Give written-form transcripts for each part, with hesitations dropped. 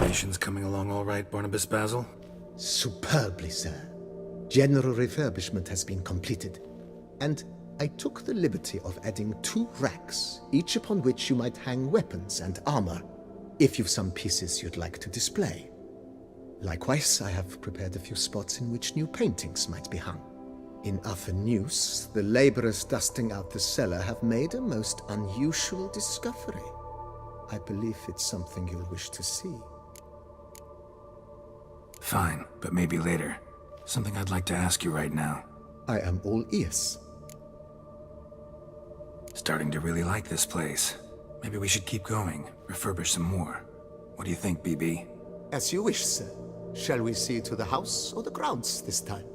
renovations coming along all right, Barnabas Basil? Superbly, sir. General refurbishment has been completed, and I took the liberty of adding 2 racks, each upon which you might hang weapons and armor, if you've some pieces you'd like to display. Likewise, I have prepared a few spots in which new paintings might be hung. In other news, the laborers dusting out the cellar have made a most unusual discovery. I believe it's something you'll wish to see. Fine, but maybe later. Something I'd like to ask you right now. I am all ears. Starting to really like this place. Maybe we should keep going, refurbish some more. What do you think, BB? As you wish, sir. Shall we see to the house or the grounds this time?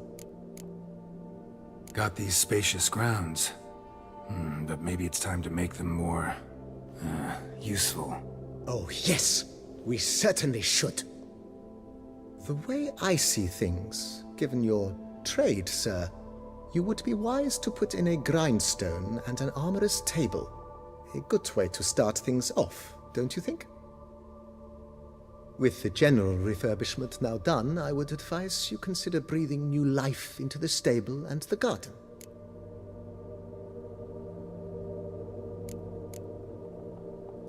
Got these spacious grounds. But maybe it's time to make them more... useful. Oh, yes. We certainly should. The way I see things, given your trade, sir, you would be wise to put in a grindstone and an armorer's table. A good way to start things off, don't you think? With the general refurbishment now done, I would advise you consider breathing new life into the stable and the garden.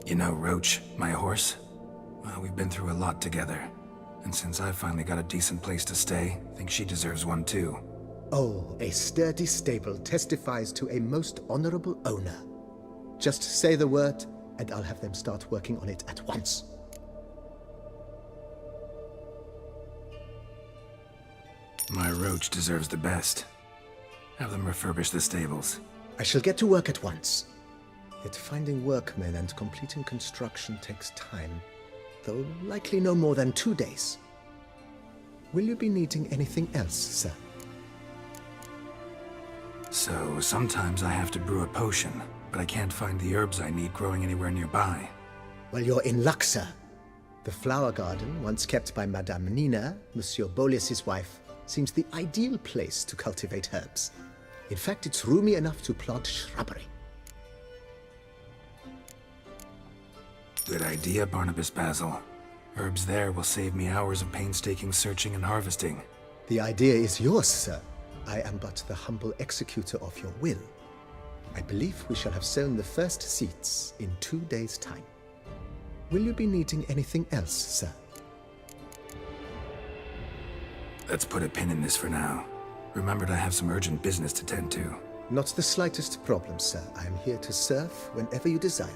You know Roach, my horse? Well, we've been through a lot together. And since I've finally got a decent place to stay, I think she deserves one too. Oh, a sturdy stable testifies to a most honorable owner. Just say the word, and I'll have them start working on it at once. My Roach deserves the best. Have them refurbish the stables. I shall get to work at once. Yet finding workmen and completing construction takes time, though likely no more than 2 days. Will you be needing anything else, sir? So, sometimes I have to brew a potion, but I can't find the herbs I need growing anywhere nearby. Well, you're in luck, sir. The flower garden, once kept by Madame Nina, Monsieur Bolis's wife, seems the ideal place to cultivate herbs. In fact, it's roomy enough to plant shrubbery. Good idea, Barnabas Basil. Herbs there will save me hours of painstaking searching and harvesting. The idea is yours, sir. I am but the humble executor of your will. I believe we shall have sown the first seeds in 2 days' time. Will you be needing anything else, sir? Let's put a pin in this for now. Remembered I have some urgent business to tend to. Not the slightest problem, sir. I am here to serve whenever you desire.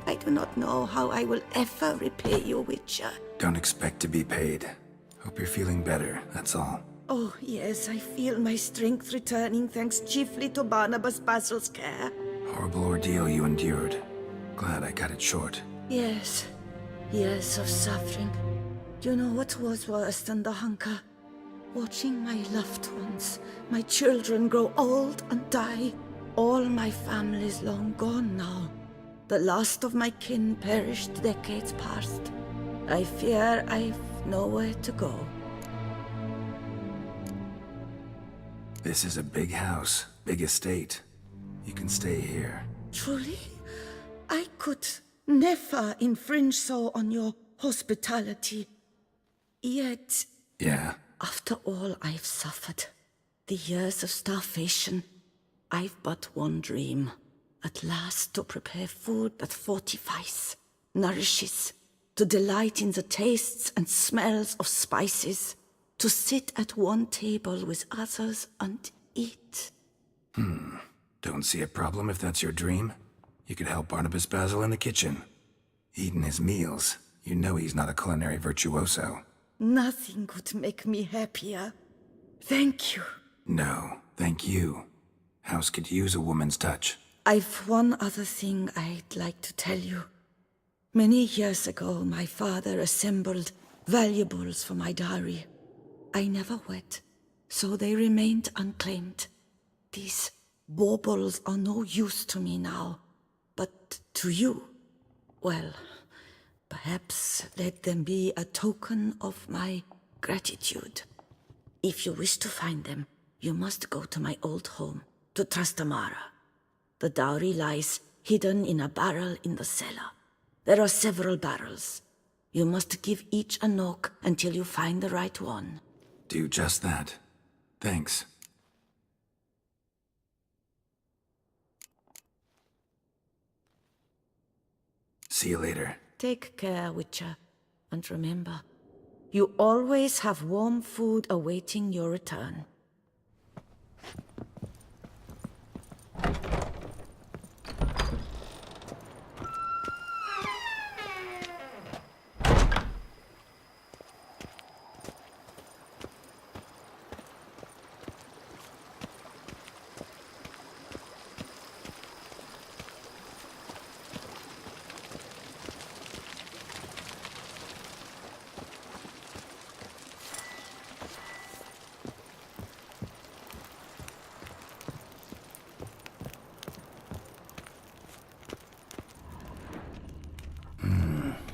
I do not know how I will ever repay you, Witcher. Don't expect to be paid. Hope you're feeling better, that's all. Oh, yes, I feel my strength returning thanks chiefly to Barnabas Basil's care. Horrible ordeal you endured. Glad I cut it short. Yes, years of suffering. Do you know what was worse than the hunger? Watching my loved ones, my children grow old and die. All my family's long gone now. The last of my kin perished decades past. I fear I've nowhere to go. This is a big house, big estate. You can stay here. Truly? I could never infringe so on your hospitality. Yet, Yeah. after all I've suffered, the years of starvation, I've but one dream. At last to prepare food that fortifies, nourishes, to delight in the tastes and smells of spices, to sit at one table with others and eat. Don't see a problem if that's your dream. You could help Barnabas Basil in the kitchen. Eating his meals. You know he's not a culinary virtuoso. Nothing could make me happier. Thank you. No, thank you. House could use a woman's touch. I've one other thing I'd like to tell you. Many years ago, my father assembled valuables for my dowry. I never wed, so they remained unclaimed. These baubles are no use to me now, but to you, well, perhaps let them be a token of my gratitude. If you wish to find them, you must go to my old home, to Trastamara. The dowry lies hidden in a barrel in the cellar. There are several barrels. You must give each a knock until you find the right one. Do just that. Thanks. See you later. Take care, Witcher. And remember, you always have warm food awaiting your return.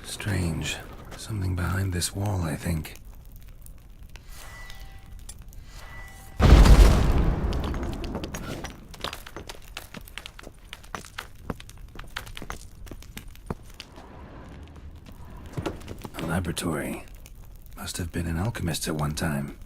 Strange. Something behind this wall, I think. A laboratory. Must have been an alchemist at one time.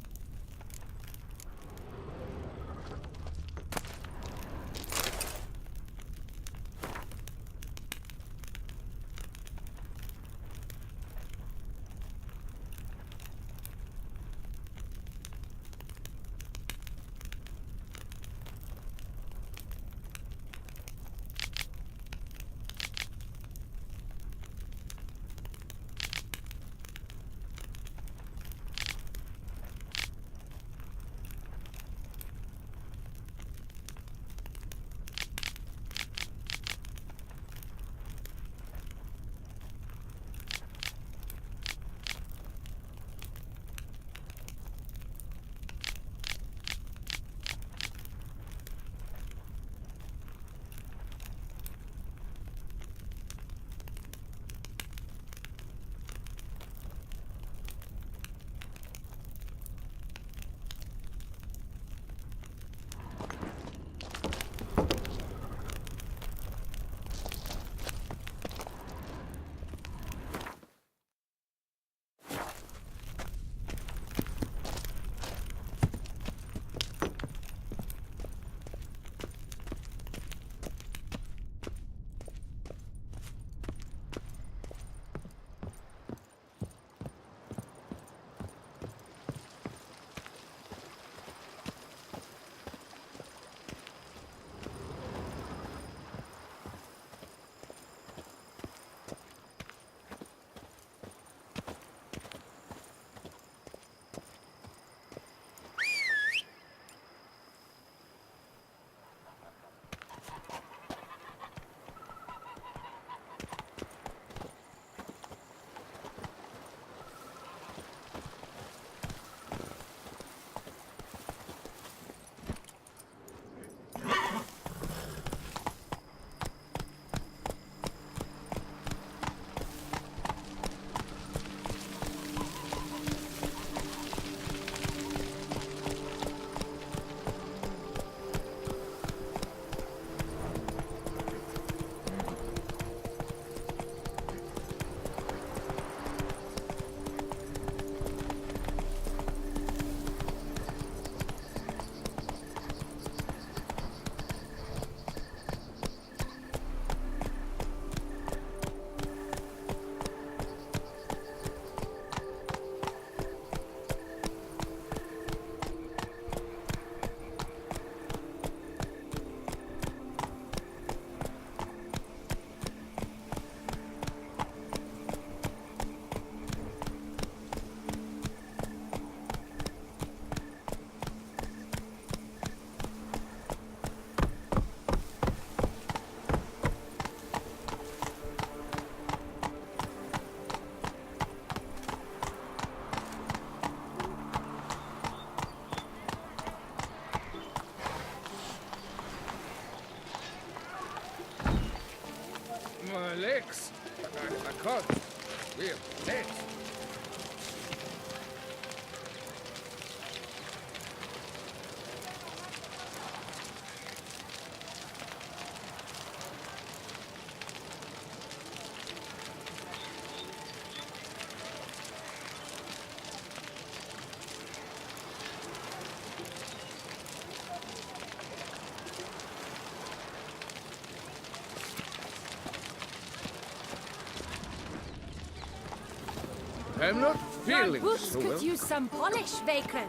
I'm not Your feeling boots so could well. use some polish, Vagrant.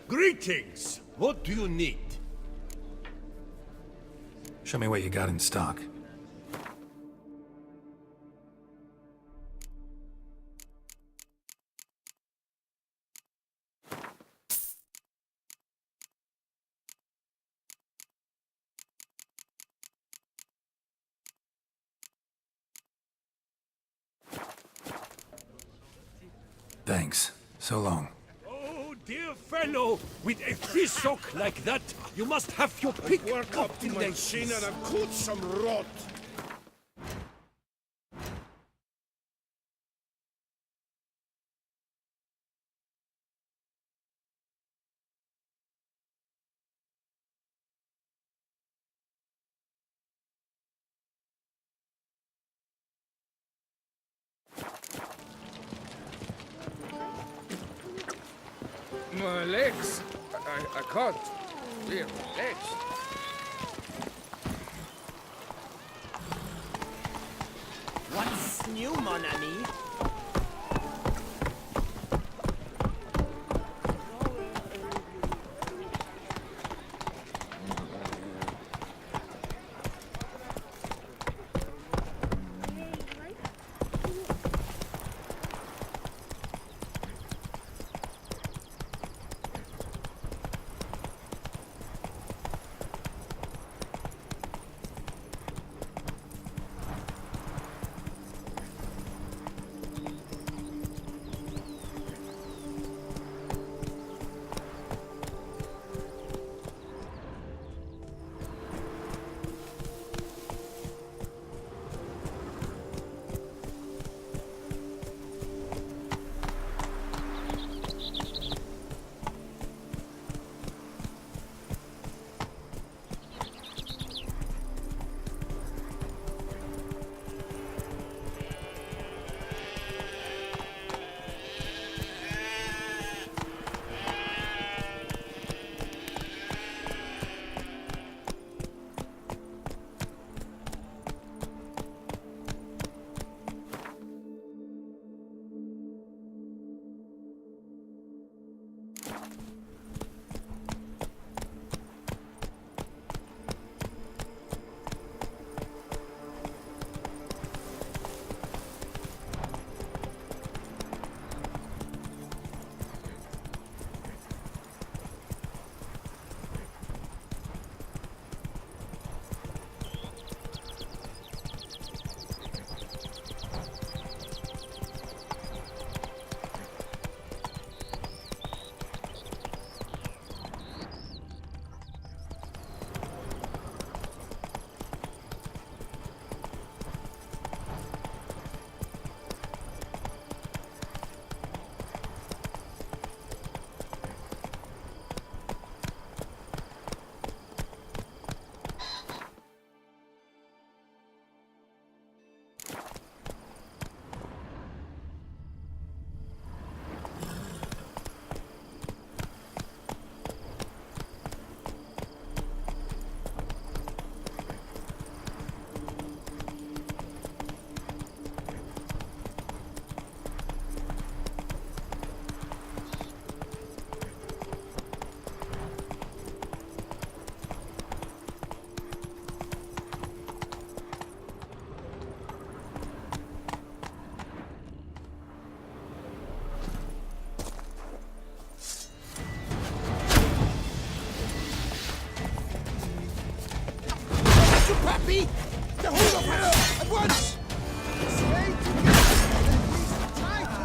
Greetings! What do you need? Show me what you got in stock. Thanks. So long. Oh, dear fellow! With a fish-sock like that, you must have your pick Work up to my chin and I've caught some rot. My legs. I can't. Dear, my legs. What's new, mon ami? Pappy! The hold of her! At once! Stay together and please try to...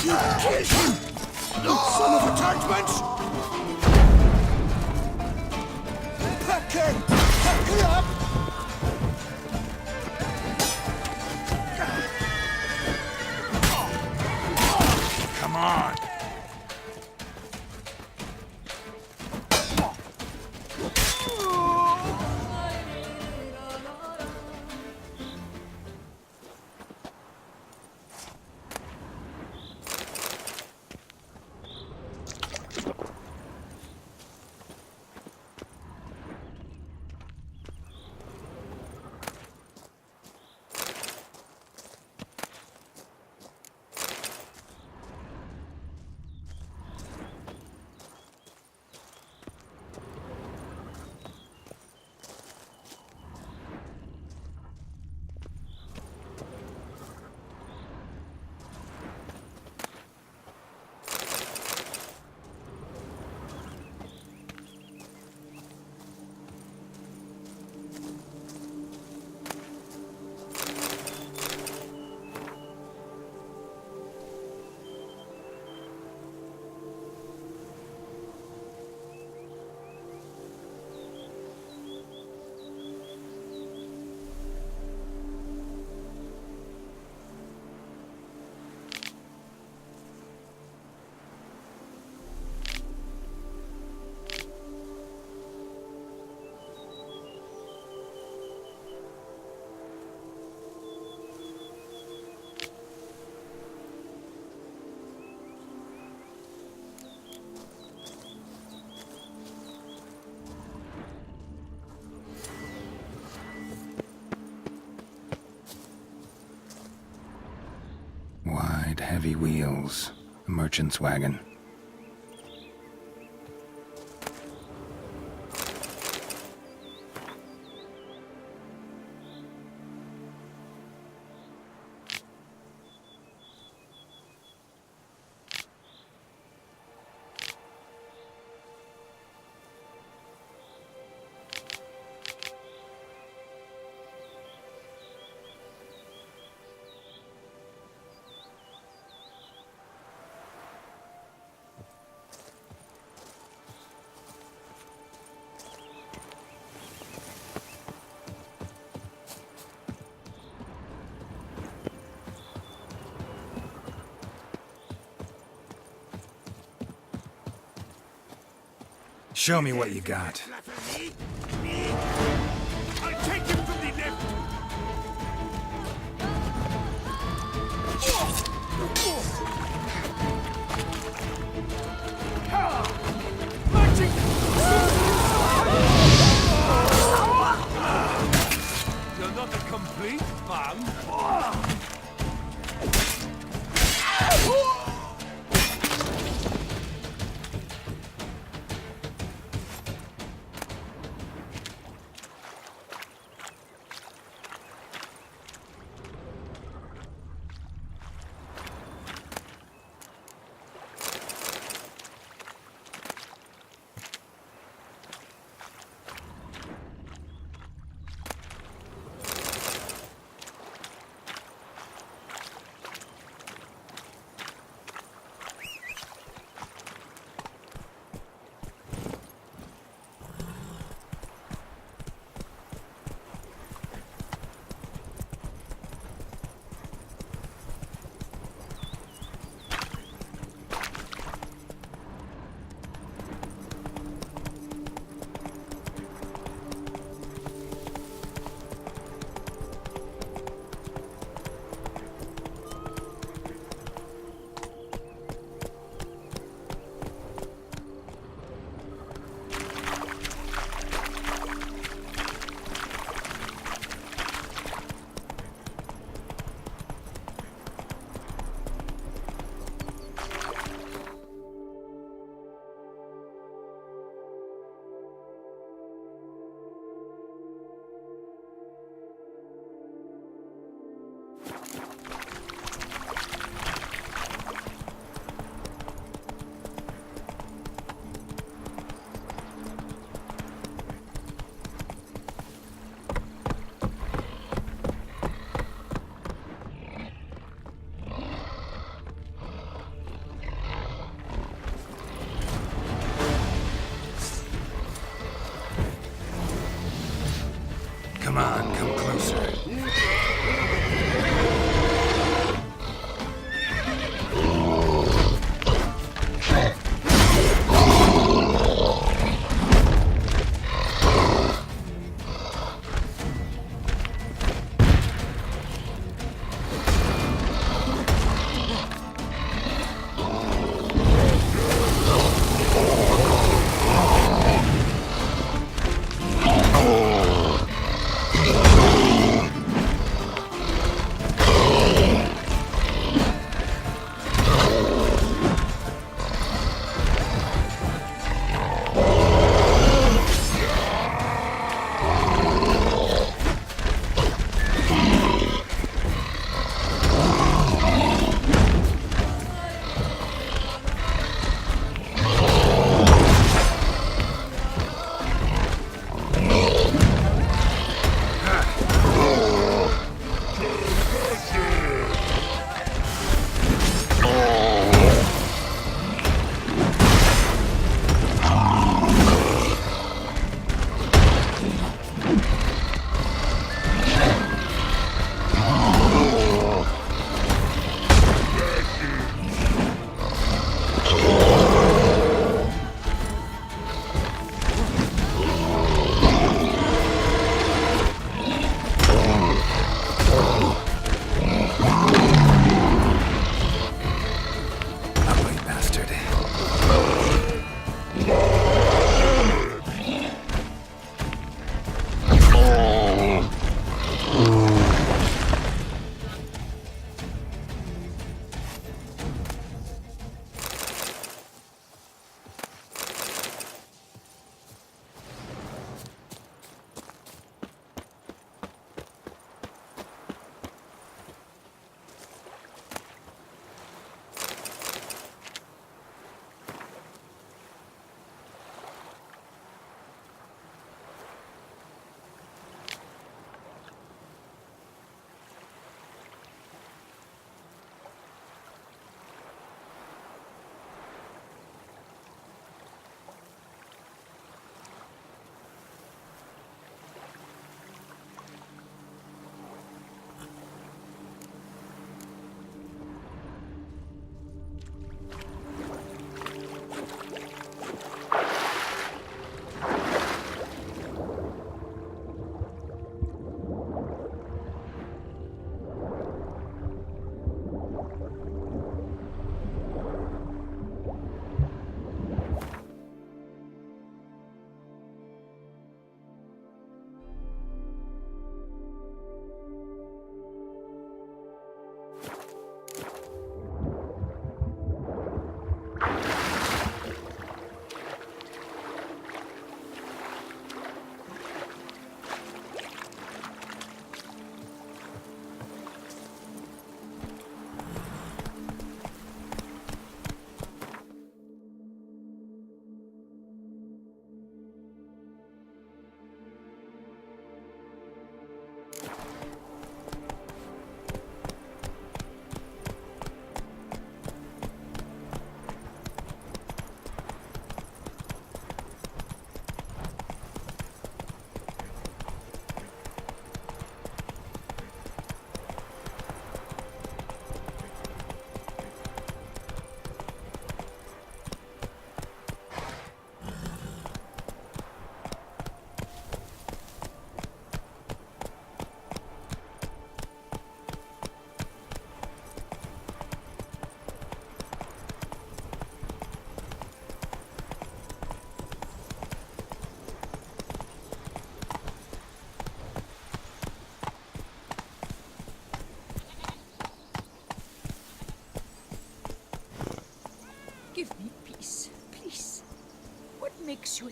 You killed him! You son of a judgment! Packer! Packer up! Come on! Right, heavy wheels. A merchant's wagon. Show me what you got. I'll take him from the left. You're not a complete man. Come on, come closer.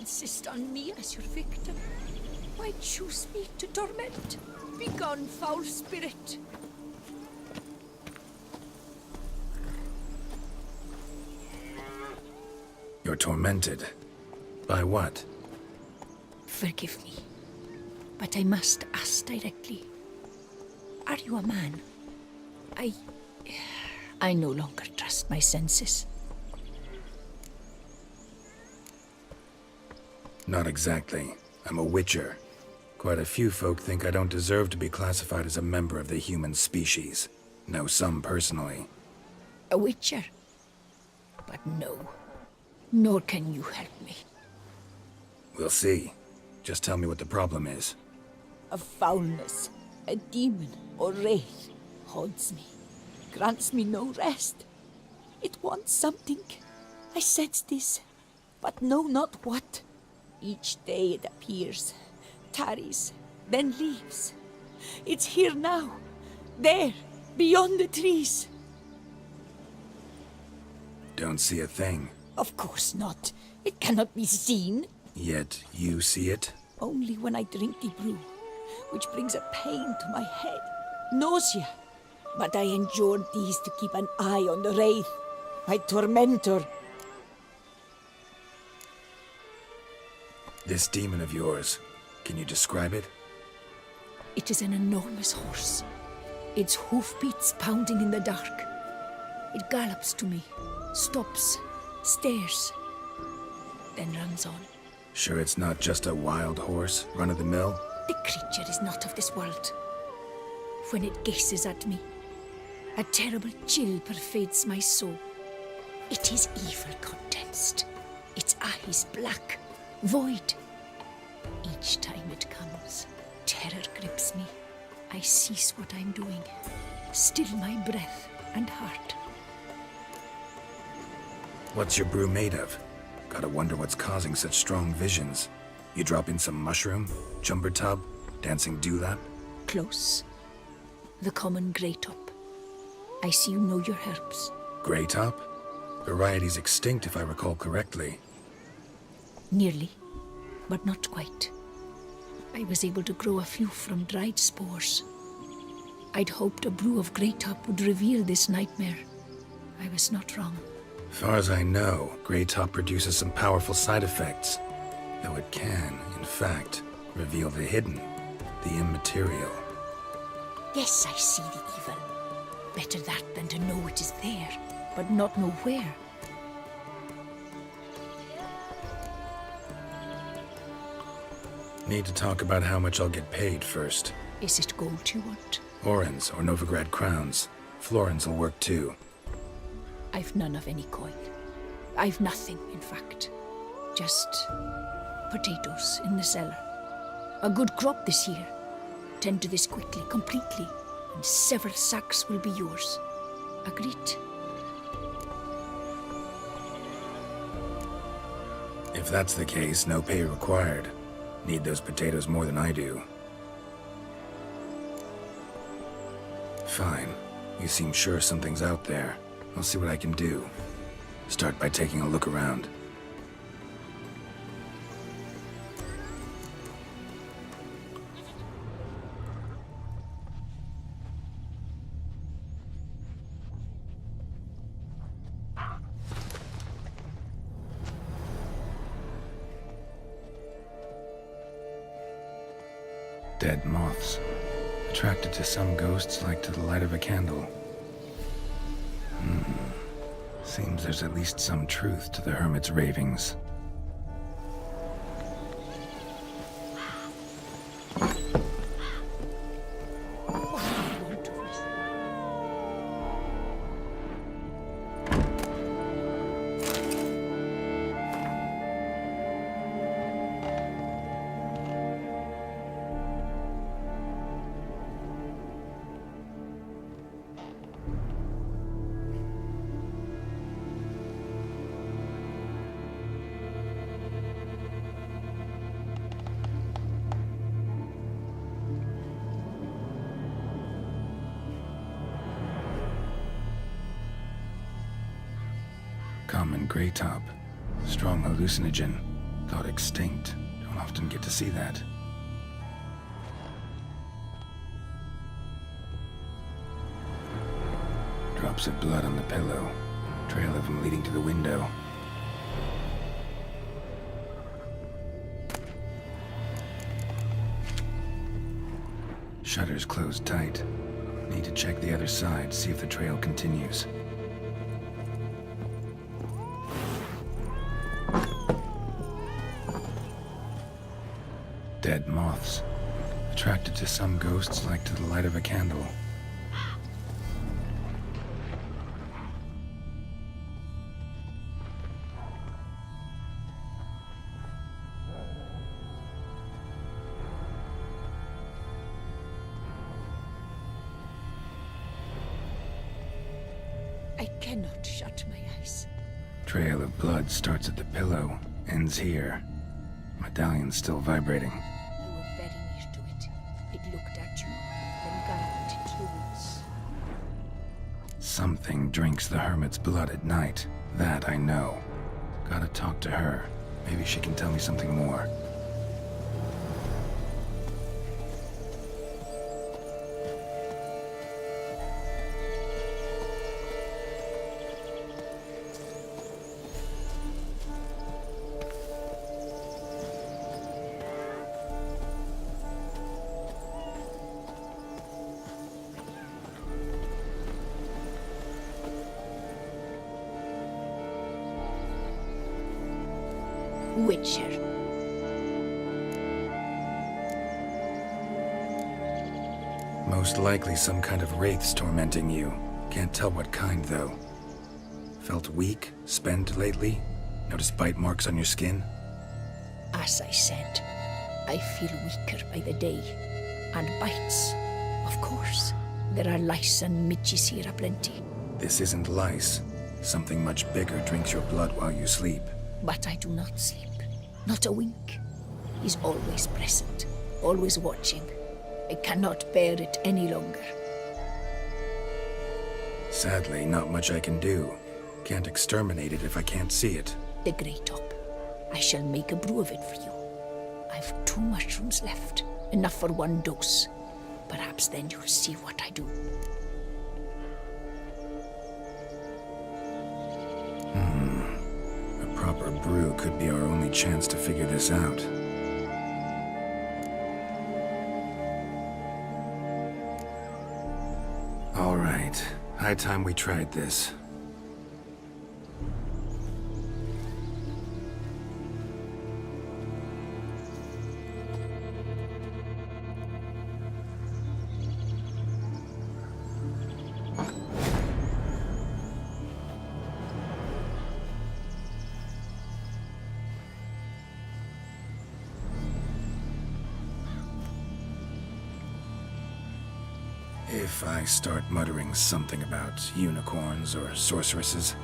insist on me as your victim? Why choose me to torment? Begone, foul spirit! You're tormented. By what? Forgive me, but I must ask directly. Are you a man? I no longer trust my senses. Not exactly. I'm a witcher. Quite a few folk think I don't deserve to be classified as a member of the human species. Know some personally. A witcher? But no. Nor can you help me. We'll see. Just tell me what the problem is. A foulness, a demon or wraith haunts me, grants me no rest. It wants something. I sense this, but know not what. Each day it appears, tarries, then leaves. It's here now, there, beyond the trees. Don't see a thing. Of course not. It cannot be seen. Yet you see it? Only when I drink the brew, which brings a pain to my head, nausea. But I endured these to keep an eye on the wraith, my tormentor. This demon of yours, can you describe it? It is an enormous horse, its hoofbeats pounding in the dark. It gallops to me, stops, stares, then runs on. Sure it's not just a wild horse, run-of-the-mill? The creature is not of this world. When it gazes at me, a terrible chill pervades my soul. It is evil condensed, its eyes black, void. Each time it comes, terror grips me. I cease what I'm doing, still my breath and heart. What's your brew made of? Gotta wonder what's causing such strong visions. You drop in some mushroom, jumper tub, dancing dewlap? Close. The common grey top. I see you know your herbs. Grey top? Variety's extinct if I recall correctly. Nearly, but not quite. I was able to grow a few from dried spores. I'd hoped a brew of grey top would reveal this nightmare. I was not wrong. Far as I know, grey top produces some powerful side effects. Though it can, in fact, reveal the hidden, the immaterial. Yes, I see the evil. Better that than to know it is there, but not know where. Need to talk about how much I'll get paid first. Is it gold you want? Orens or Novigrad crowns. Florins will work too. I've none of any coin. I've nothing, in fact. Just potatoes in the cellar. A good crop this year. Tend to this quickly, completely, and several sacks will be yours. Agreed? If that's the case, no pay required. Need those potatoes more than I do. Fine. You seem sure something's out there. I'll see what I can do. Start by taking a look around. Dead moths. Attracted to some ghosts like to the light of a candle. Seems there's at least some truth to the hermit's ravings. Common grey top. Strong hallucinogen. thought extinct. Don't often get to see that. Drops of blood on the pillow. Trail of him leading to the window. Shutters closed tight. Need to check the other side, see if the trail continues. Dead moths. Attracted to some ghosts like to the light of a candle. I cannot shut my eyes. Trail of blood starts at the pillow, ends here. Medallion's still vibrating. You were very near to it. It looked at you, then galloped into the woods. Something drinks the hermit's blood at night. That I know. Gotta talk to her. Maybe she can tell me something more. Witcher. Most likely some kind of wraiths tormenting you. Can't tell what kind, though. Felt weak, spent lately? Noticed bite marks on your skin? As I said, I feel weaker by the day. And bites. Of course. There are lice and midges here aplenty. This isn't lice. Something much bigger drinks your blood while you sleep. But I do not sleep. Not a wink. He's always present. Always watching. I cannot bear it any longer. Sadly, not much I can do. Can't exterminate it if I can't see it. The Grey Top. I shall make a brew of it for you. I've 2 mushrooms left. Enough for 1 dose. Perhaps then you'll see what I do. A proper brew could be our only chance to figure this out. All right. High time we tried this. If I start muttering something about unicorns or sorceresses,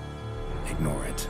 ignore it.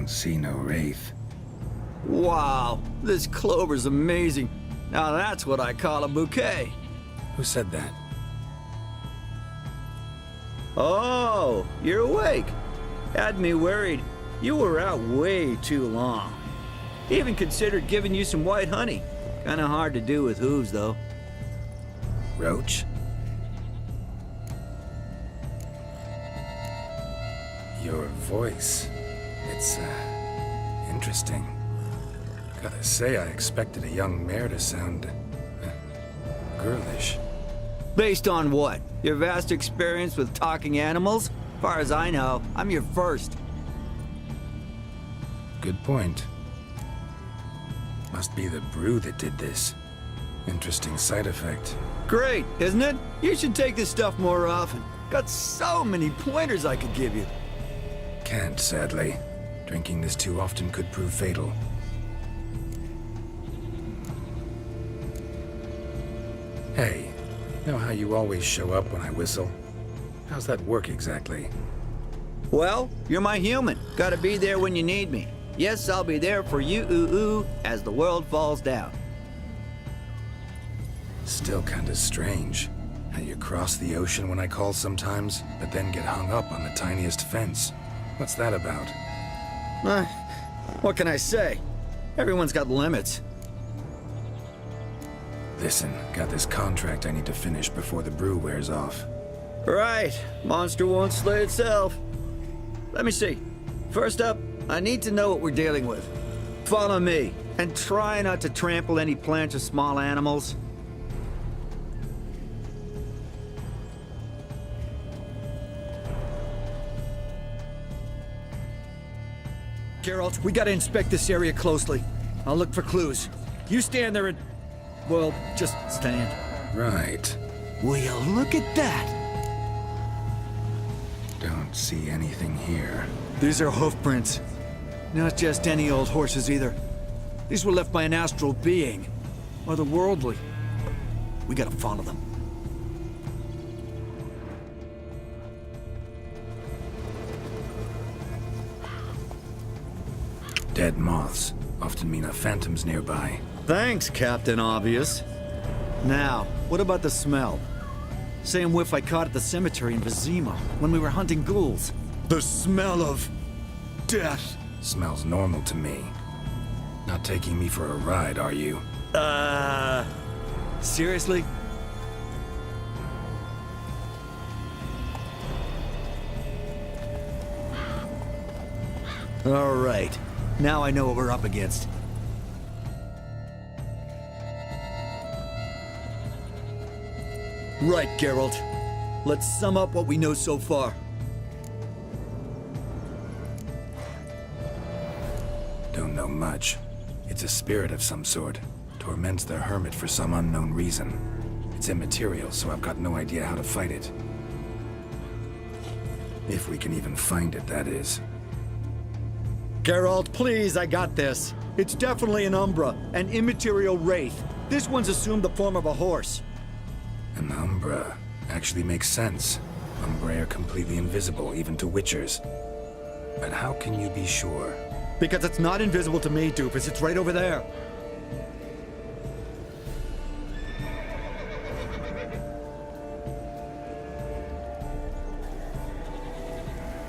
See no wraith. Wow, this clover's amazing. Now that's what I call a bouquet. Who said that? Oh, you're awake. Had me worried. You were out way too long. Even considered giving you some white honey. Kinda hard to do with hooves, though. Roach? Your voice. It's, interesting. Gotta say, I expected a young mare to sound, girlish. Based on what? Your vast experience with talking animals? As far as I know, I'm your first. Good point. Must be the brew that did this. Interesting side effect. Great, isn't it? You should take this stuff more often. Got so many pointers I could give you. Can't, sadly. Drinking this too often could prove fatal. Hey, know how you always show up when I whistle? How's that work exactly? Well, you're my human. Gotta be there when you need me. Yes, I'll be there for you, as the world falls down. Still kinda strange. How you cross the ocean when I call sometimes, but then get hung up on the tiniest fence. What's that about? What can I say? Everyone's got limits. Listen, got this contract I need to finish before the brew wears off. Right. Monster won't slay itself. Let me see. First up, I need to know what we're dealing with. Follow me, and try not to trample any plants or small animals. Geralt, we gotta inspect this area closely. I'll look for clues. You stand there and... well, just stand. Right. Will you look at that? Don't see anything here. These are hoof prints. Not just any old horses either. These were left by an astral being. Otherworldly. We gotta follow them. Dead moths often mean a phantom's nearby. Thanks, Captain Obvious. Now, what about the smell? Same whiff I caught at the cemetery in Vizima when we were hunting ghouls. The smell of... death. Smells normal to me. Not taking me for a ride, are you? Seriously? All right. Now I know what we're up against. Right, Geralt. Let's sum up what we know so far. Don't know much. It's a spirit of some sort. Torments the hermit for some unknown reason. It's immaterial, so I've got no idea how to fight it. If we can even find it, that is. Geralt, please, I got this. It's definitely an Umbra, an immaterial wraith. This one's assumed the form of a horse. An Umbra actually makes sense. Umbra are completely invisible, even to Witchers. But how can you be sure? Because it's not invisible to me, Doofus. It's right over there.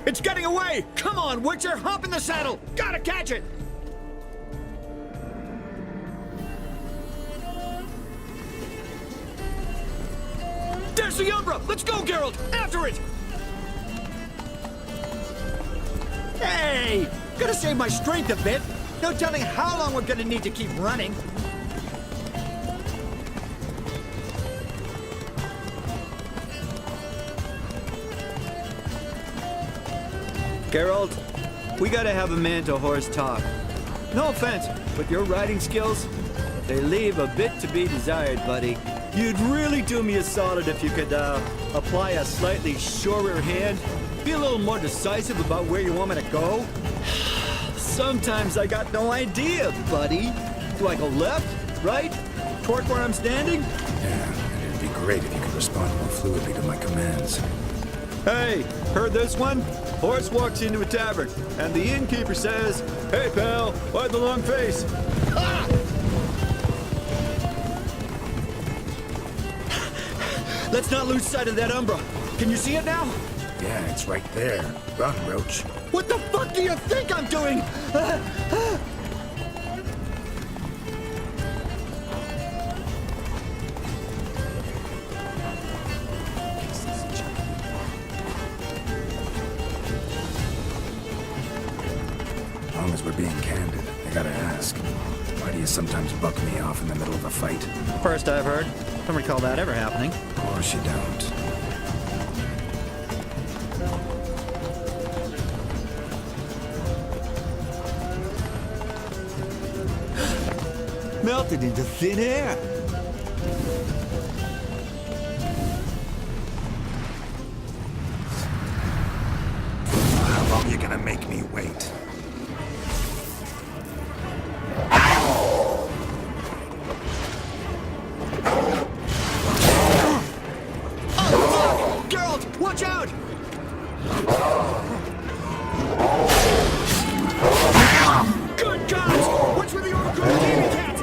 It's getting away! Come on, Witcher! Hop in the saddle! Gotta catch it! There's the Umbra! Let's go, Geralt! After it! Hey! Gotta save my strength a bit. No telling how long we're gonna need to keep running. Geralt, we gotta have a man-to-horse talk. No offense, but your riding skills, they leave a bit to be desired, buddy. You'd really do me a solid if you could, apply a slightly surer hand. Be a little more decisive about where you want me to go. Sometimes I got no idea, buddy. Do I go left, right, toward where I'm standing? Yeah, and it'd be great if you could respond more fluidly to my commands. Hey, heard this one? Horse walks into a tavern, and the innkeeper says, "Hey, pal, why the long face?" Ah! Let's not lose sight of that Umbra. Can you see it now? Yeah, it's right there. Run, Roach. What the fuck do you think I'm doing? you sometimes buck me off in the middle of a fight? First I've heard. Don't recall that ever happening. Of course you don't. Melted into thin air. How long are you gonna make me wait? Geralt, watch out! Good God! What's with the overgrown baby cats?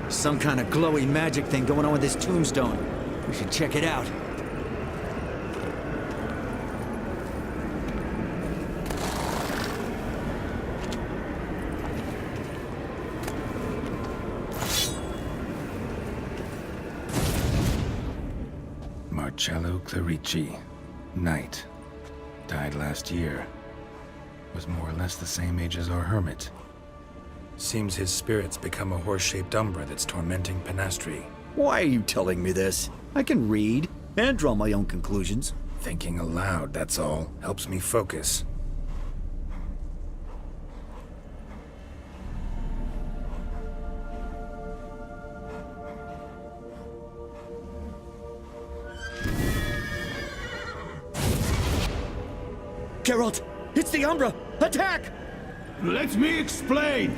Some kind of glowy magic thing going on with this tombstone. We should check it out. Marcello Clerici, Knight. Died last year. Was more or less the same age as our hermit. Seems his spirit's become a horse-shaped umbra that's tormenting Penastri. Why are you telling me this? I can read and draw my own conclusions. Thinking aloud, that's all. Helps me focus. Geralt, it's the Umbra! Attack! Let me explain.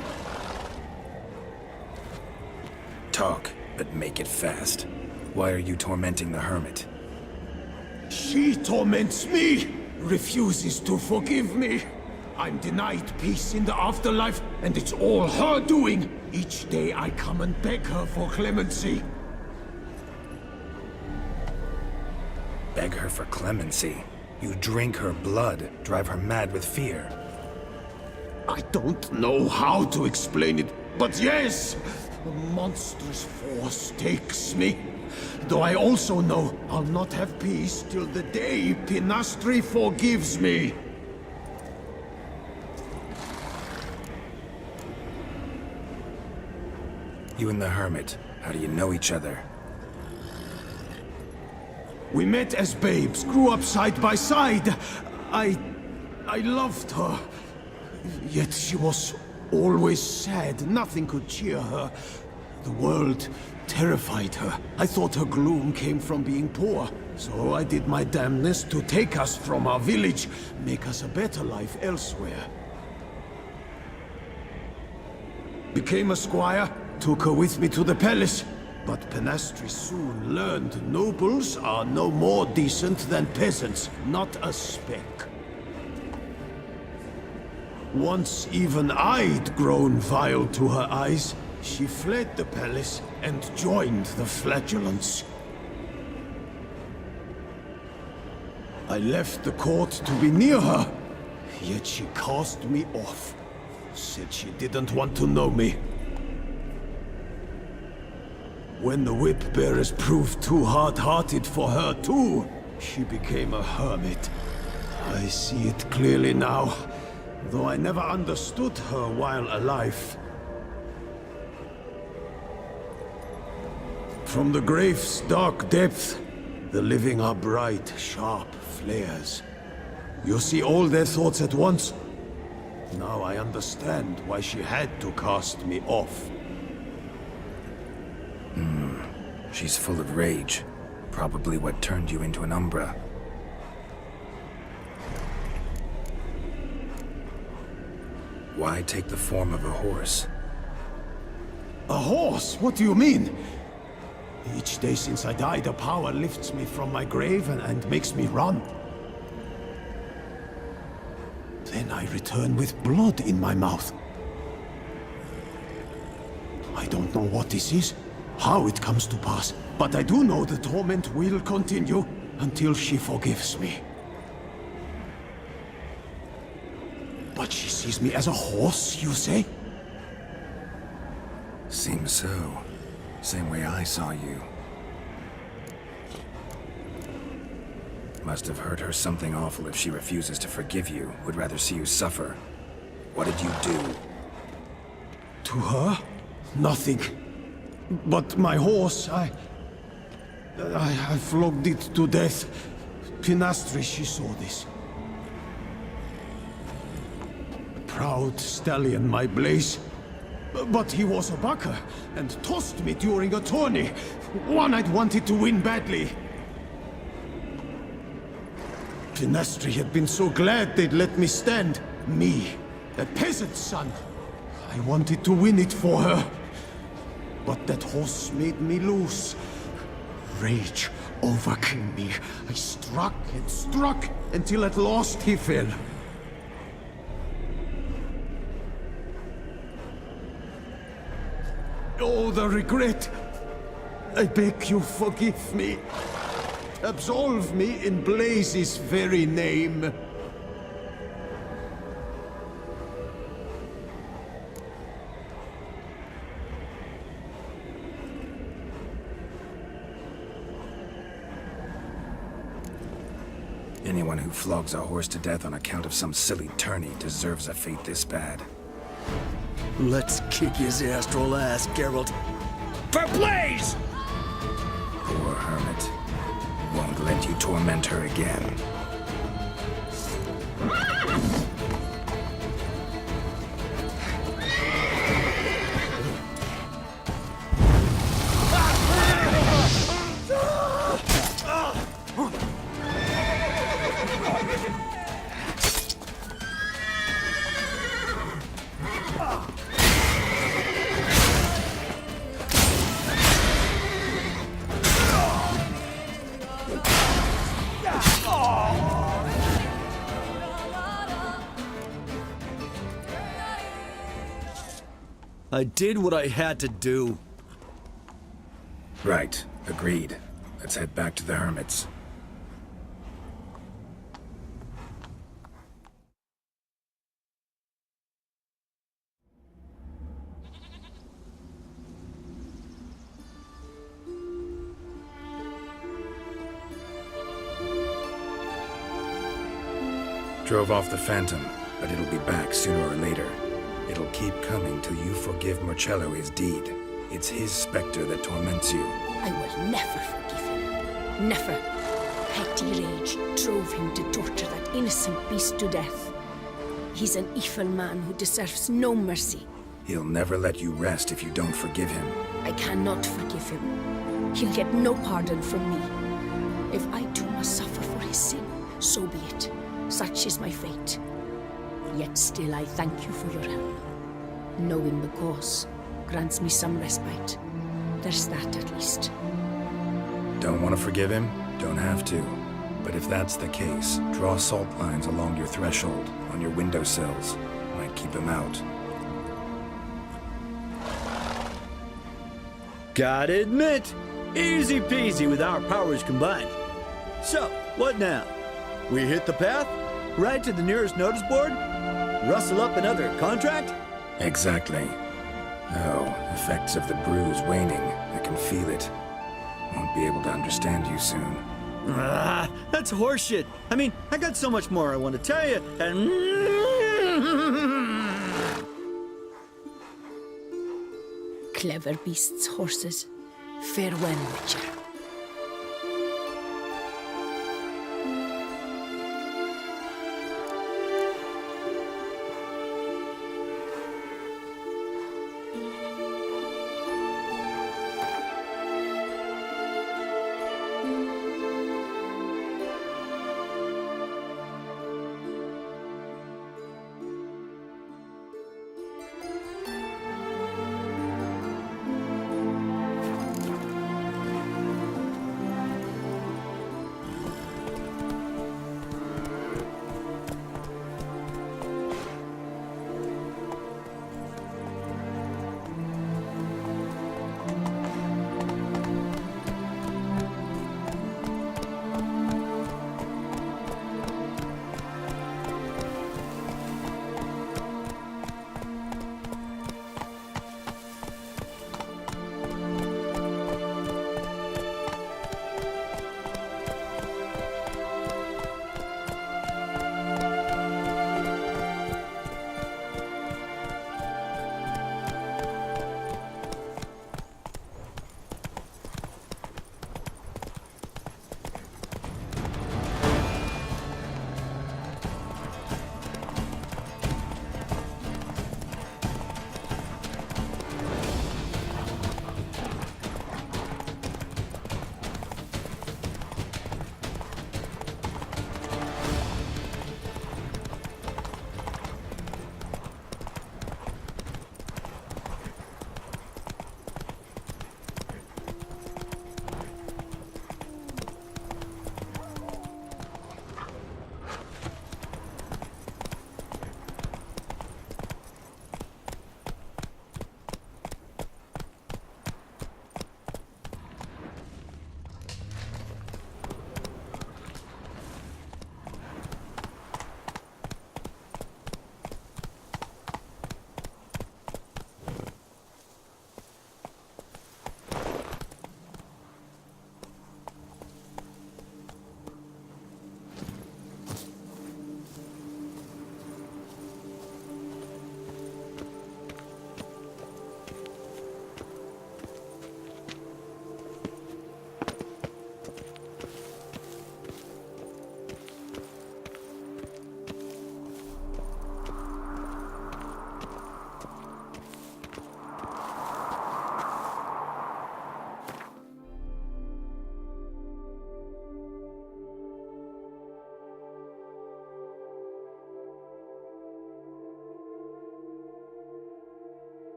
Talk, but make it fast. Why are you tormenting the hermit? She torments me, refuses to forgive me. I'm denied peace in the afterlife, and it's all her doing. Each day I come and beg her for clemency. Beg her for clemency? You drink her blood, drive her mad with fear. I don't know how to explain it, but yes, a monstrous force takes me. Though I also know I'll not have peace till the day Penastri forgives me. You and the hermit, how do you know each other? We met as babes, grew up side by side. I loved her. Yet she was always sad. Nothing could cheer her. The world terrified her. I thought her gloom came from being poor. So I did my damnedest to take us from our village, make us a better life elsewhere. Became a squire, took her with me to the palace. But Penastri soon learned nobles are no more decent than peasants, not a speck. Once even I'd grown vile to her eyes, she fled the palace and joined the flagellants. I left the court to be near her, yet she cast me off. Said she didn't want to know me. When the whip-bearers proved too hard-hearted for her too, she became a hermit. I see it clearly now, though I never understood her while alive. From the grave's dark depth, The living are bright, sharp flares. You see all their thoughts at once? Now I understand why she had to cast me off. She's full of rage. Probably what turned you into an Umbra. Why take the form of a horse? A horse? What do you mean? Each day since I died, a power lifts me from my grave and makes me run. Then I return with blood in my mouth. I don't know what this is, how it comes to pass, but I do know the torment will continue until she forgives me. But she sees me as a horse, you say? Seems so. Same way I saw you. Must have hurt her something awful if she refuses to forgive you. Would rather see you suffer. What did you do? To her? Nothing. But my horse, I flogged it to death. Pinastri, she saw this. Proud stallion, my Blaze. But he was a bucker, and tossed me during a tourney. One I'd wanted to win badly. Pinastri had been so glad they'd let me stand. Me, a peasant's son. I wanted to win it for her. But that horse made me lose. Rage overcame me. I struck and struck, until at last he fell. Oh, the regret! I beg you, forgive me. Absolve me in Blaze's very name. Anyone who flogs a horse to death on account of some silly tourney deserves a fate this bad. Let's kick his astral ass, Geralt. For Blaze! Poor hermit. Won't let you torment her again. I did what I had to do. Right. Agreed. Let's head back to the hermits. Drove off the Phantom, but it'll be back sooner or later. It'll keep coming till you forgive Marcello his deed. It's his specter that torments you. I will never forgive him. Never. Petty rage drove him to torture that innocent beast to death. He's an evil man who deserves no mercy. He'll never let you rest if you don't forgive him. I cannot forgive him. He'll get no pardon from me. If I too must suffer for his sin, so be it. Such is my fate. Yet still I thank you for your help. Knowing the cause grants me some respite. There's that at least. Don't want to forgive him? Don't have to. But if that's the case, draw salt lines along your threshold, on your windowsills. Might keep him out. Gotta admit, easy peasy with our powers combined. So, what now? We hit the path? Right to the nearest notice board? Rustle up another contract? Exactly. Oh, effects of the bruise waning. I can feel it. Won't be able to understand you soon. Ah, that's horseshit. I mean, I got so much more I want to tell you, and... Clever beasts, horses. Farewell, Witcher.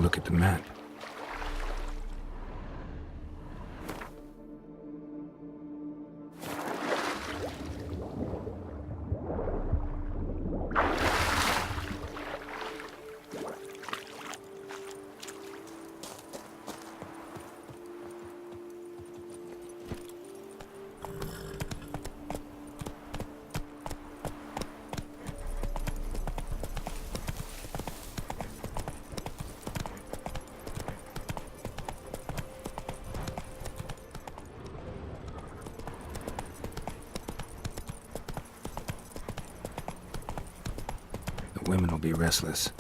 look at the map. The women will be restless.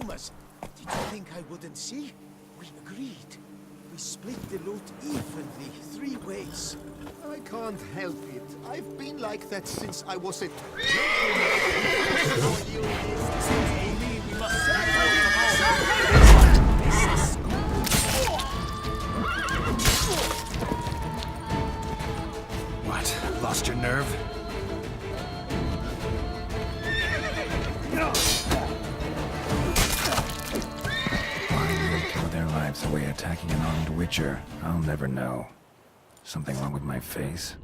rumors. Did you think I wouldn't see? We agreed. We split the loot evenly, 3 ways. I can't help it. I've been like that since I was a... What? Lost your nerve? Throw their lives away attacking an armed witcher. I'll never know. Something wrong with my face?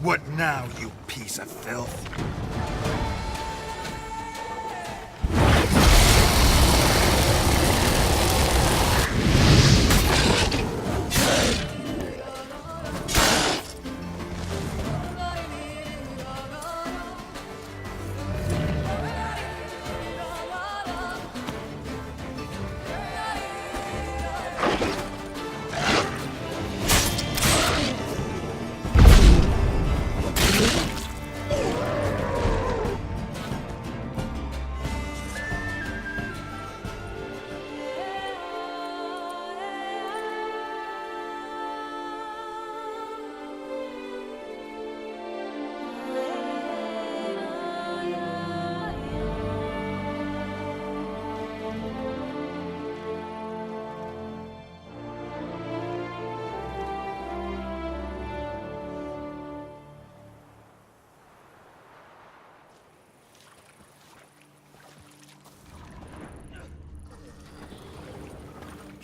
What now, you piece of filth?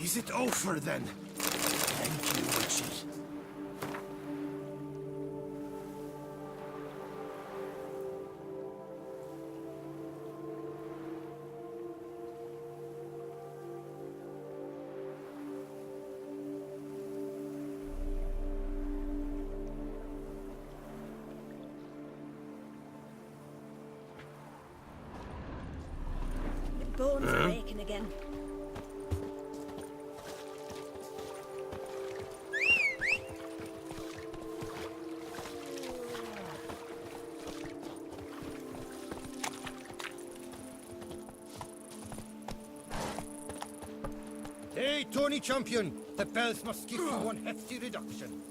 Is it over then? Thank you, witches. The bones are aching again. Hey, Tony Champion! The bells must give you one hefty reduction.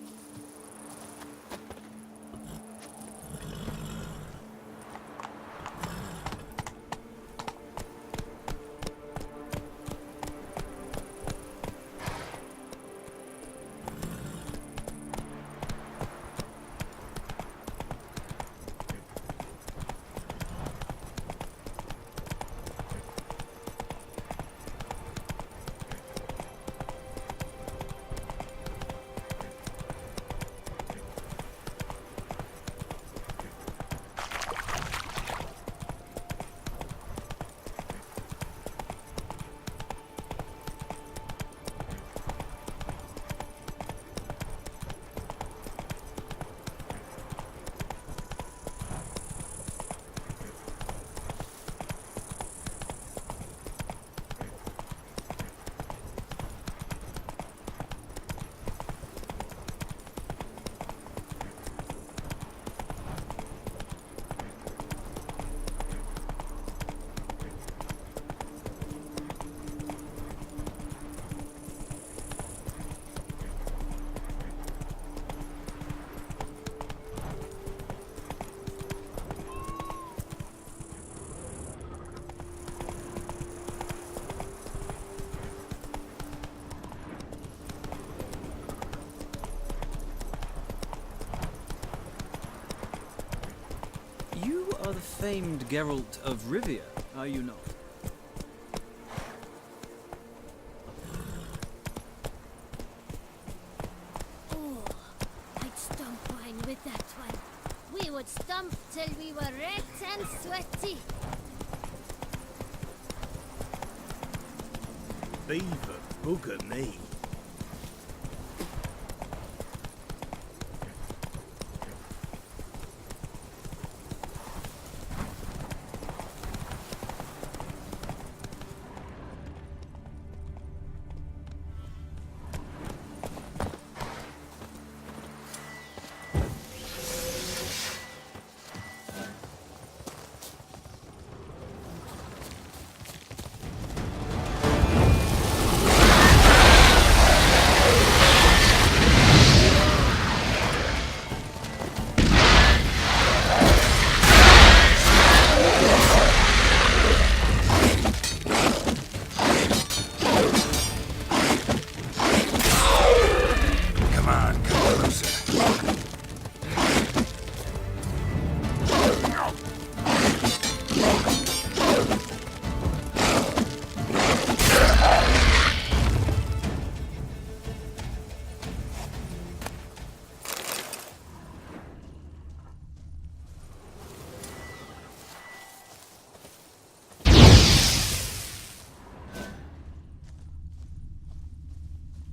are the famed Geralt of Rivia, are you not? Oh, I'd stomp wine with that one. We would stomp till we were red and sweaty. Beaver, bugger me.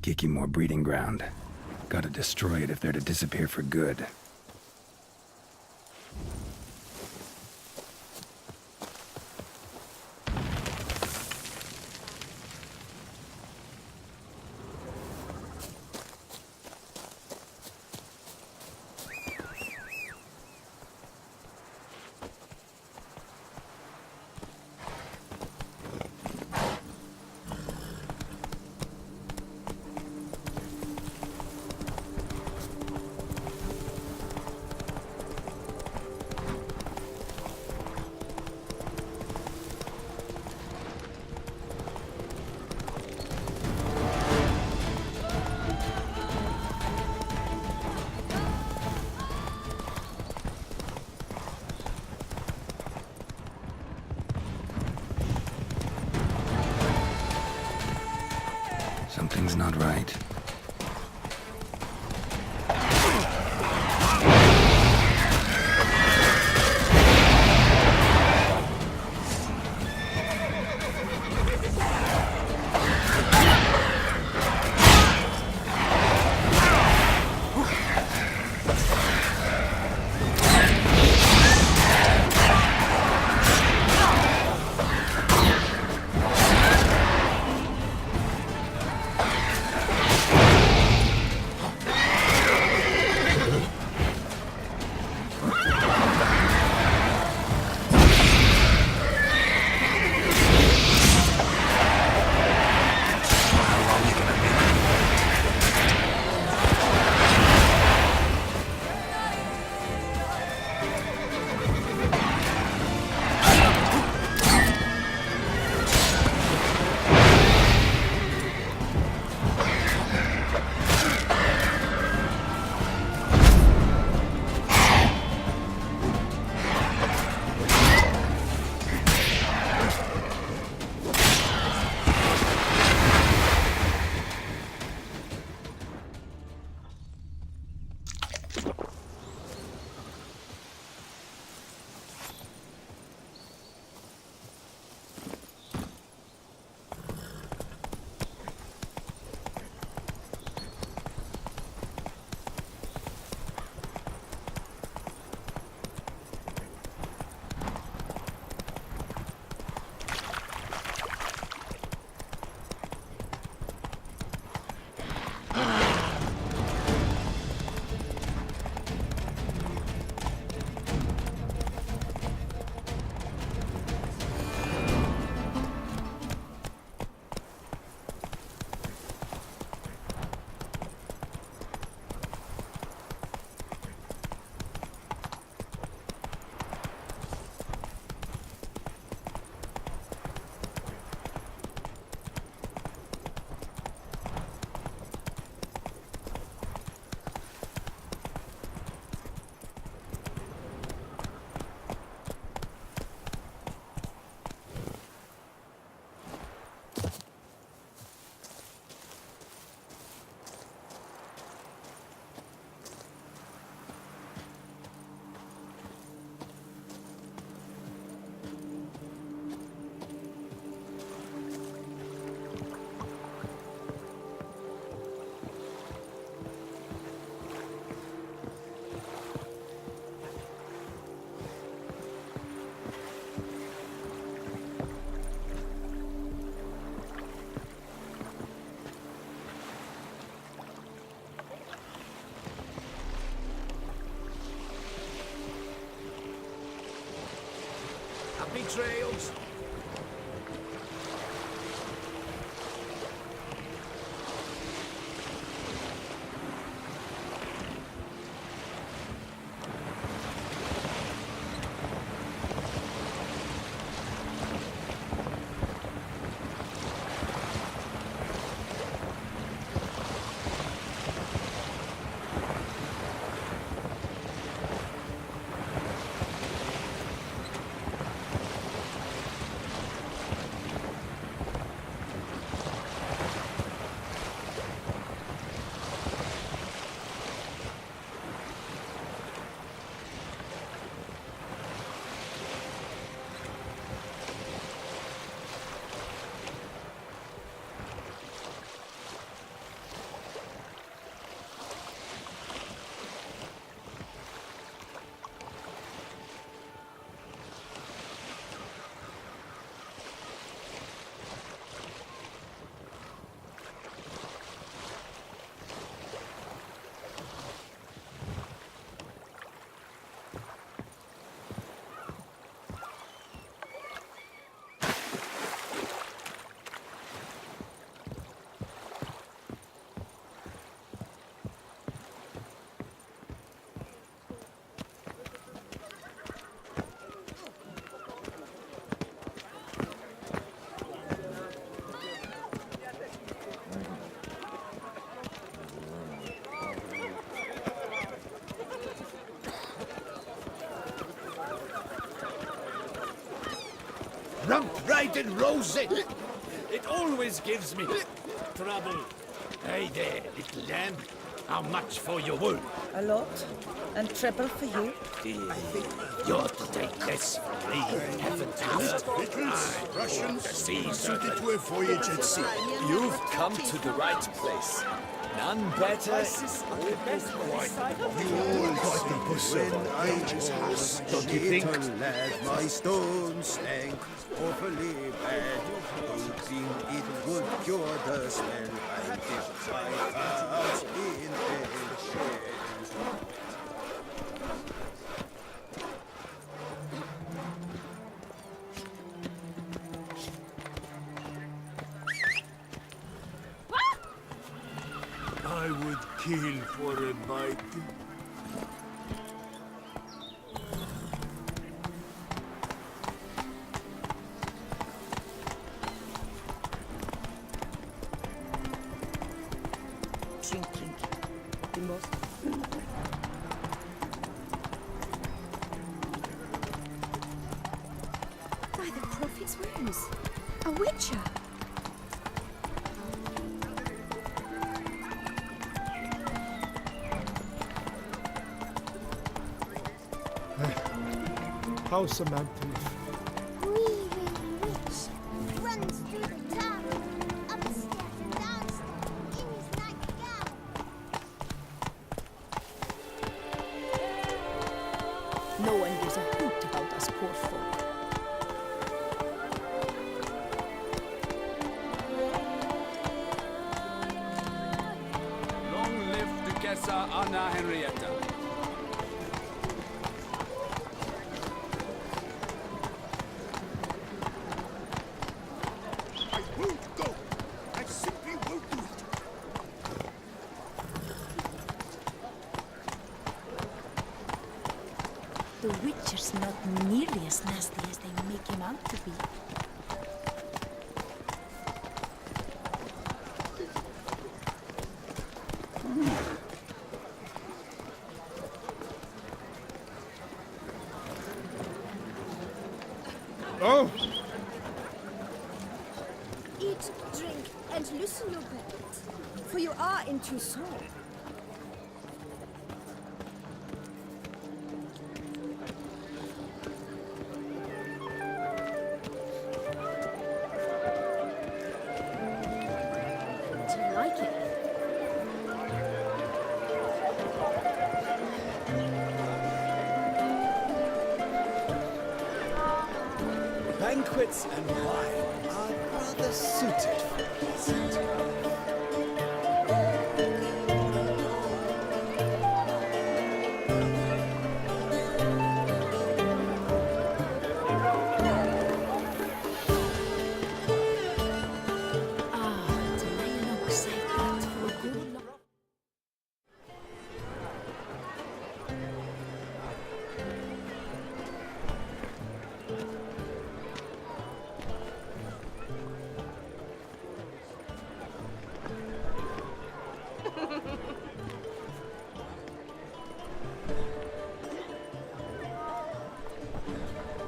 Kiki more breeding ground. Gotta destroy it if they're to disappear for good. Something's not right. trails. Rump right and rosy. It always gives me trouble. Hey there, little lamb. How much for your wool? A lot. And treble for you. You're to take less from me, haven't you? Russians suited to a voyage at sea. You've come to the right place. None better. You all got the pussy. Ages has, don't you think? Lad, my stone stank awfully bad. Hoping it would cure the smell. I dipped my heart in a shell. I would kill for a bite. Drinking. The most. By the prophet's wounds. A witcher. How's Samantha? Weaving witch runs through the town, upstairs and downstairs, in his nightgown. No one gives a hoot about us poor folk. Long live Duchessa Anna Henrietta. The Witcher's not nearly as nasty as they make him out to be. Oh! Eat, drink, and loosen your belt, for you are in Toussaint. Banquets and wine are rather suited for a peasant.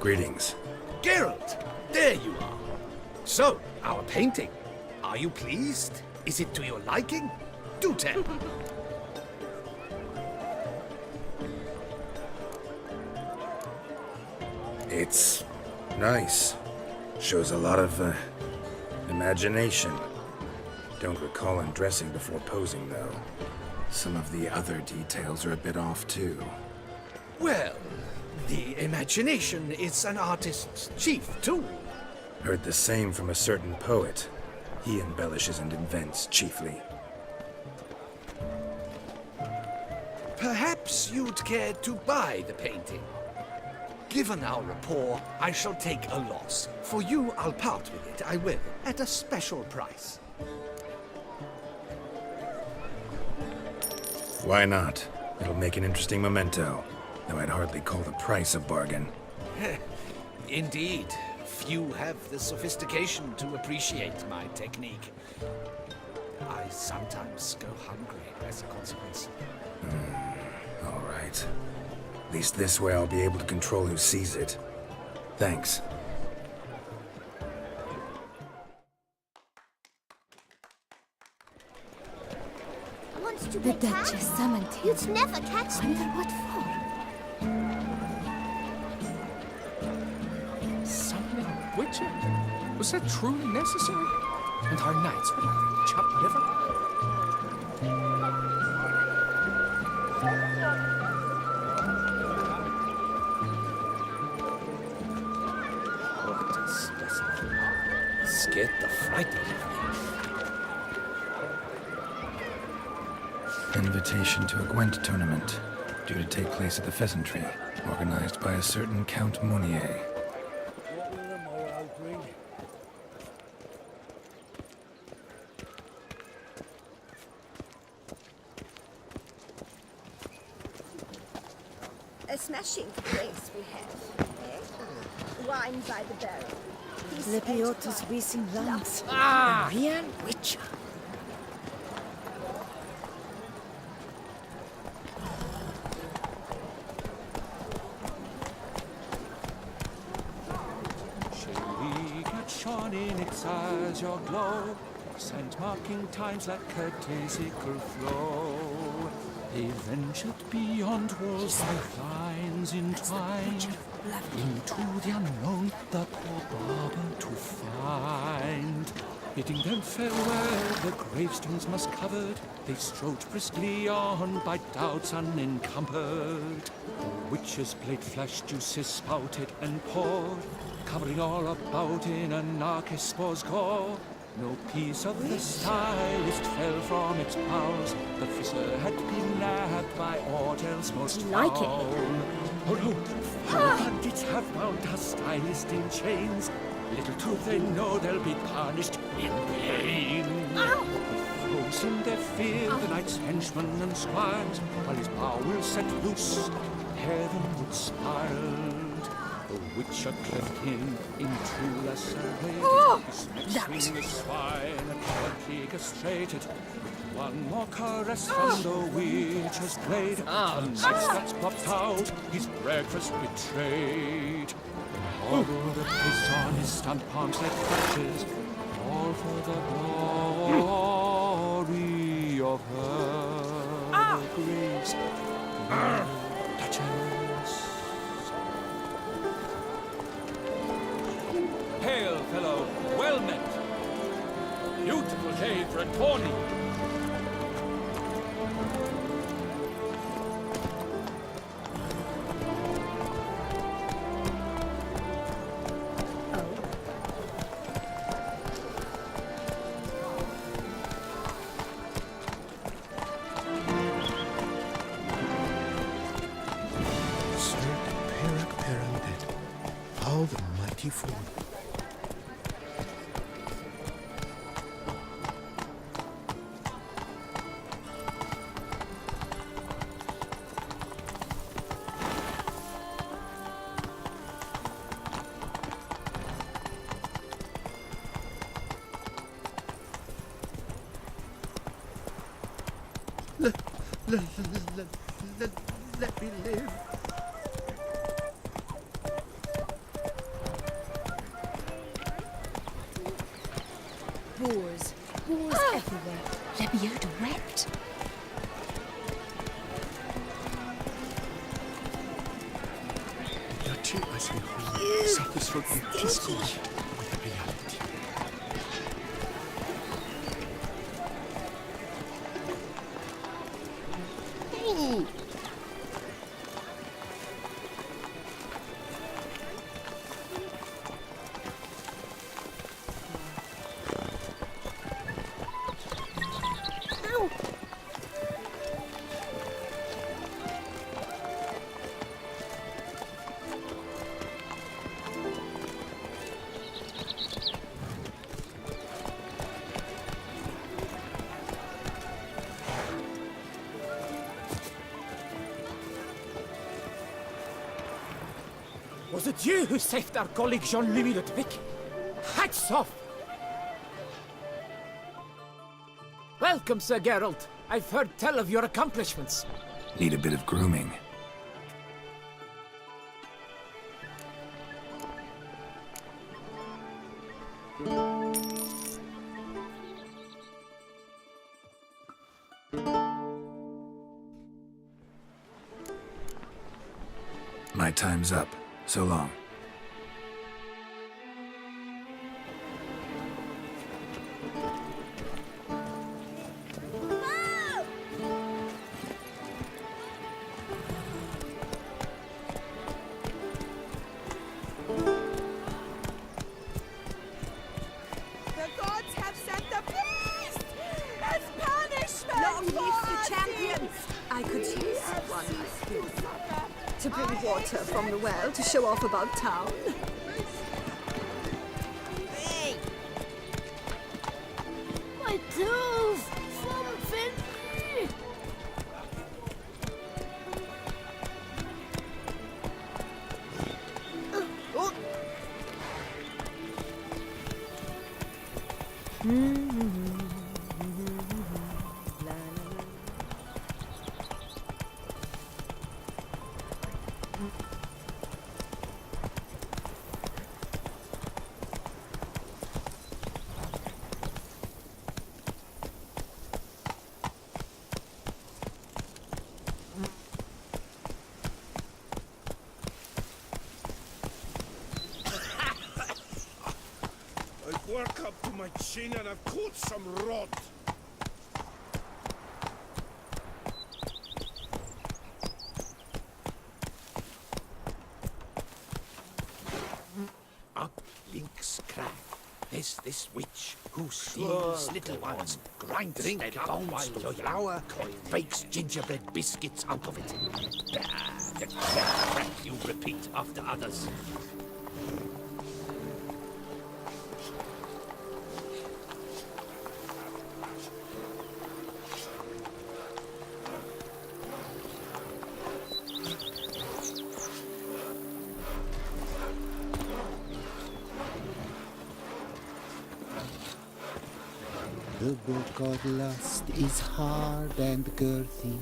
Greetings. Geralt, there you are. So, our painting. Are you pleased? Is it to your liking? Do tell. It's nice. Shows a lot of, imagination. Don't recall undressing before posing, though. Some of the other details are a bit off, too. Well, the imagination is an artist's chief tool. Heard the same from a certain poet. He embellishes and invents, chiefly. Perhaps you'd care to buy the painting. Given our rapport, I shall take a loss. For you, I'll part with it, I will, at a special price. Why not? It'll make an interesting memento, though I'd hardly call the price a bargain. Indeed. Few have the sophistication to appreciate my technique. I sometimes go hungry as a consequence. All right. At least this way I'll be able to control who sees it. Thanks. The Duchess summoned him. You'd never catch me. Wonder what for? Summoning a witcher? Was that truly necessary? And our knights were like chopped liver? What a specimen. Scared the fright out of me. Invitation to a Gwent tournament, due to take place at the Pheasantry, organized by a certain Count Monnier. What will the morrow bring? A smashing place we have, eh? Wine by the barrel. Lepiotus Wiesing Lands. Ah, Ian Witcher. As your glow, scent marking times like curtaisical flow. They ventured beyond walls like lines entwined, into the unknown, the poor barber to find. Bidding them farewell, the gravestones must covered, they strode briskly on by doubts unencumbered. The witch's blade flashed, juices spouted and poured, covering all about in a narcisspor's gore. No piece of the stylist fell from its bowels. The fizzler had been nabbed by aught else most foul. Oh no, foul bandits have bound a stylist in chains. Little do they know they'll be punished in pain. Those in their fear, the knight's henchmen and squires, while his bowels set loose, heavenward spiraled. The witcher cleft him into lacerated. His neck swing the swine and shortly castrated. With one more caress from the witcher's blade, the knight's guts popped out, his breakfast betrayed. All the place on his stunned palms like crutches, all for the glory of her grace, the Duchess. Hail, fellow, well met. Beautiful day for a tourney. How the mighty fall. Let me live. beard wept. suffers from intimacy with reality. Hey! Was it you who saved our colleague Jean-Louis Ludwig? Hats off! Welcome, Sir Geralt. I've heard tell of your accomplishments. Need a bit of grooming. My time's up. So long. The gods have sent the beast as punishment! Long live the champions! I could use one to bring water from the well to show off about town. Hey! My tooth! Something! I've work up to my chin and I've caught some rot. Up Link's crag. There's this witch who steals little ones, grinds their bones to flour, bakes gingerbread biscuits out of it. The crap you repeat after others. The boat got lost is hard and girthy.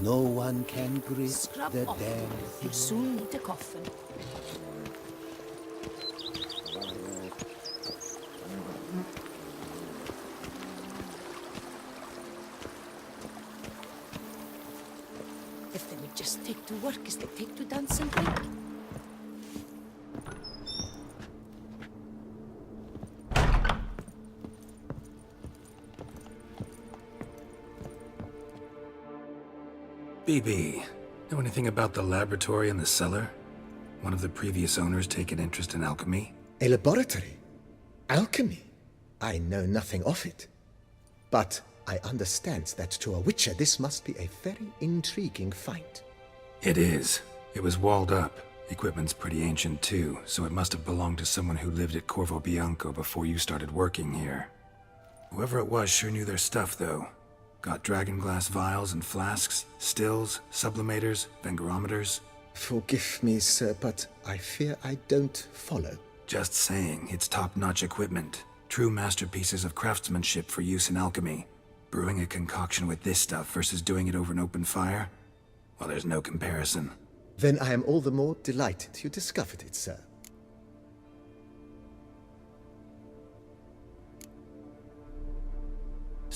No one can grasp Scrub the off. depth. You'll soon need a coffin. If they would just take to work as they take to dance and drink. BB, know anything about the laboratory in the cellar? One of the previous owners take an interest in alchemy? A laboratory? Alchemy? I know nothing of it. But I understand that to a witcher this must be a very intriguing find. It is. It was walled up. Equipment's pretty ancient too, so it must have belonged to someone who lived at Corvo Bianco before you started working here. Whoever it was sure knew their stuff though. Got dragonglass vials and flasks, stills, sublimators, vengerometers. Forgive me, sir, but I fear I don't follow. Just saying, it's top-notch equipment. True masterpieces of craftsmanship for use in alchemy. Brewing a concoction with this stuff versus doing it over an open fire? Well, there's no comparison. Then I am all the more delighted you discovered it, sir.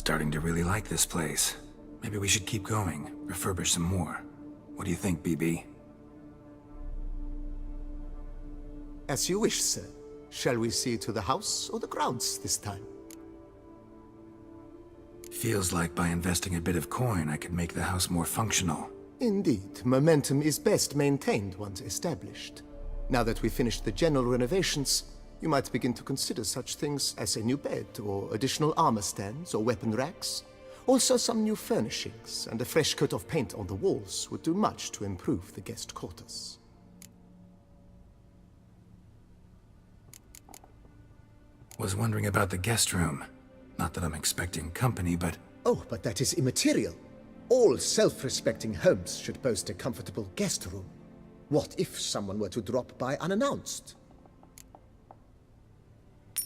starting to really like this place. Maybe we should keep going, refurbish some more. What do you think, BB? As you wish, sir. Shall we see to the house or the grounds this time? Feels like by investing a bit of coin, I could make the house more functional. Indeed, momentum is best maintained once established. Now that we've finished the general renovations, you might begin to consider such things as a new bed, or additional armor stands, or weapon racks. Also, some new furnishings and a fresh coat of paint on the walls would do much to improve the guest quarters. Was wondering about the guest room. Not that I'm expecting company, but... Oh, but that is immaterial. All self-respecting homes should boast a comfortable guest room. What if someone were to drop by unannounced?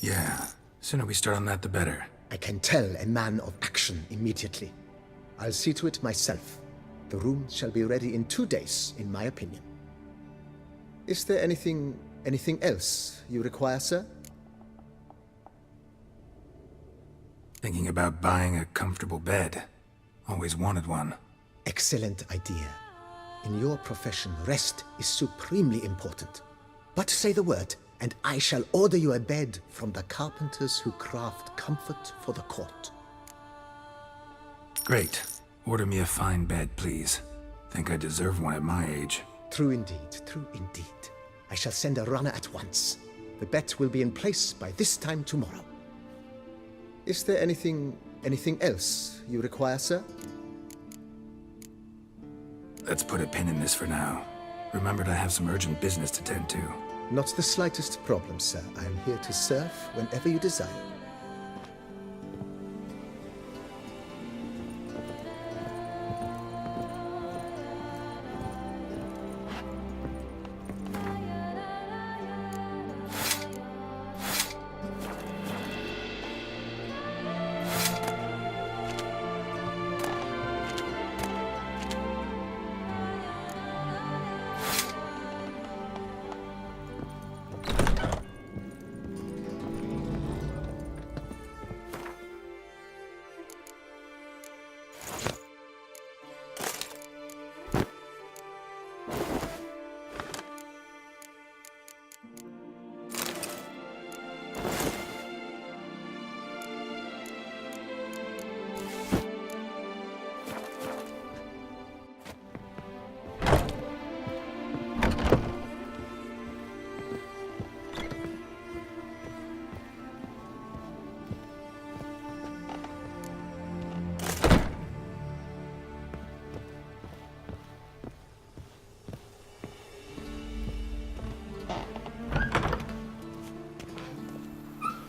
Yeah, sooner we start on that the better. I can tell a man of action immediately. I'll see to it myself. The room shall be ready in 2 days, in my opinion. Is there anything else you require, sir? Thinking about buying a comfortable bed. Always wanted one. Excellent idea. In your profession, rest is supremely important. But say the word, and I shall order you a bed from the carpenters who craft comfort for the court. Great. Order me a fine bed, please. Think I deserve one at my age. True indeed, true indeed. I shall send a runner at once. The bet will be in place by this time tomorrow. Is there anything else you require, sir? Let's put a pin in this for now. Remembered I have some urgent business to tend to. Not the slightest problem, sir. I am here to serve whenever you desire.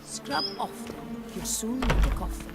Scrub off, then. You'll soon need a coffin.